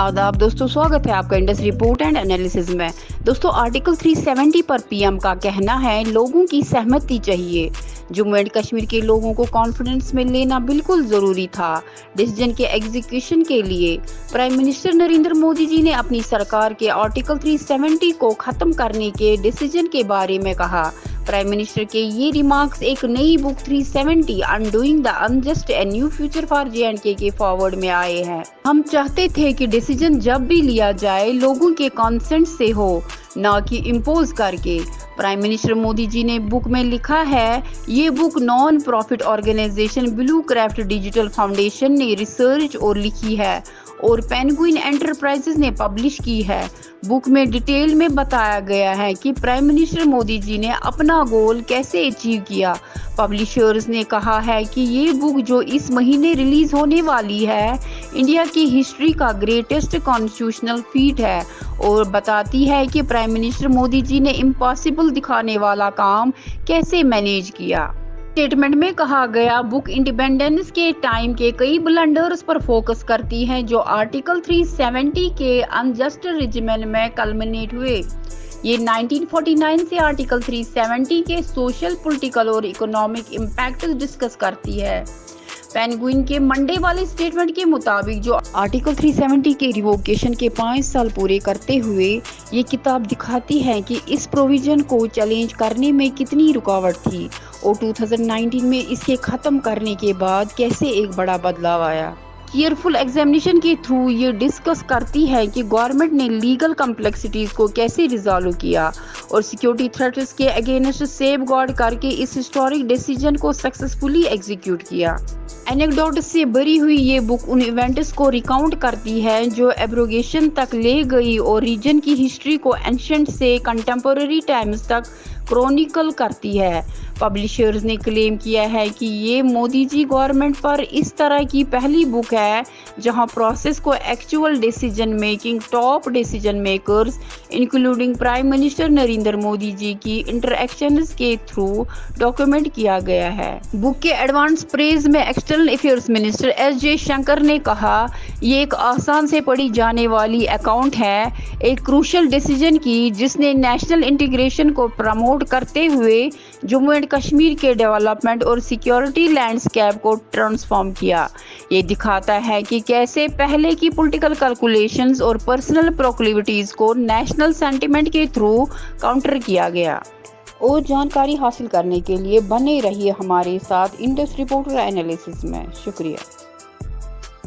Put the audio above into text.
आदाब दोस्तों, स्वागत है आपका इंडस रिपोर्ट एंड एनालिसिस में। दोस्तों, आर्टिकल 370 पर पीएम का कहना है लोगों की सहमति चाहिए। जम्मू एंड कश्मीर के लोगों को कॉन्फिडेंस में लेना बिल्कुल जरूरी था। डिसीजन के एग्जीक्यूशन के लिए प्राइम मिनिस्टर नरेंद्र मोदी जी ने अपनी सरकार के आर्टिकल 370 को खत्म करने के डिसीजन के बारे में कहा। प्राइम मिनिस्टर के ये रिमार्क्स एक नई book 370 undoing the unjust a new future for J&K के फॉरवर्ड में आए हैं। हम चाहते थे कि डिसीजन जब भी लिया जाए लोगों के कंसेंट से हो, ना कि इम्पोज करके। प्राइम मिनिस्टर मोदी जी ने बुक में लिखा है, ये book non profit organisation blue craft digital foundation ने रिसर्च और लिखी है और पेंगुइन एंटरप्राइजेस ने पब्लिश की है। बुक में डिटेल में बताया गया है कि प्राइम मिनिस्टर मोदी जी ने अपना गोल कैसे अचीव किया। पब्लिशर्स ने कहा है कि ये बुक जो इस महीने रिलीज होने वाली है इंडिया की हिस्ट्री का ग्रेटेस्ट कॉन्स्टिट्यूशनल फीट है और बताती है कि प्राइम मिनिस्टर मोदी जी ने इम्पॉसिबल दिखाने वाला काम कैसे मैनेज किया। स्टेटमेंट में कहा गया, बुक इंडिपेंडेंस के टाइम के कई ब्लंडर्स पर फोकस करती है जो आर्टिकल 370 के अनजस्ट रिजिमेंट में कल्मिनेट हुए। ये 1949 से आर्टिकल 370 के सोशल, पॉलिटिकल और इकोनॉमिक इम्पैक्ट डिस्कस करती है। पेंगुइन के मंडे वाले स्टेटमेंट के मुताबिक जो आर्टिकल 370 के रिवोकेशन के 5 साल पूरे करते हुए ये किताब दिखाती है कि इस प्रोविजन को चैलेंज करने में कितनी रुकावट थी और 2019 में इसके खत्म करने के बाद कैसे एक बड़ा बदलाव आया। केयरफुल एग्जामिनेशन के थ्रू ये डिस्कस करती है कि गवर्नमेंट ने लीगल कम्प्लेक्सिटीज को कैसे रिजॉल्व किया और सिक्योरिटी थ्रेट्स के अगेंस्ट सेफगार्ड करके इस हिस्टोरिक डिसीजन को सक्सेसफुली एग्जीक्यूट किया। एनेक्डोट से भरी हुई ये बुक उन इवेंट्स को रिकाउंट करती है जो एब्रोगेशन तक ले गई और रीजन की हिस्ट्री को एंशिएंट से कंटेम्पोररी टाइम्स तक क्रॉनिकल करती है। पब्लिशर्स ने क्लेम किया है कि ये मोदी जी गवर्नमेंट पर इस तरह की पहली बुक है जहां प्रोसेस को actual decision making top decision makers including prime minister Narendra Modi ji की इंटरैक्शंस के थ्रू डॉक्यूमेंट किया गया है। बुक के एडवांस प्रेज में external affairs minister S Jaishankar ने कहा, ये एक आसान से पढ़ी जाने वाली अकाउंट है एक क्रूशियल डिसीजन की जिसने नेशनल इंटीग्रेशन को प्रमोट करते हुए जम्मू एंड कश्मीर के डेवलपमेंट और सिक्योरिटी लैंडस्केप को ट्रांसफॉर्म किया। ये दिखाता है कि कैसे पहले की पॉलिटिकल कैलकुलेशंस और पर्सनल प्रोक्लिविटीज को नेशनल सेंटिमेंट के थ्रू काउंटर किया गया। और जानकारी हासिल करने के लिए बने रहिए हमारे साथ इंडस रिपोर्ट एनालिसिस में। शुक्रिया।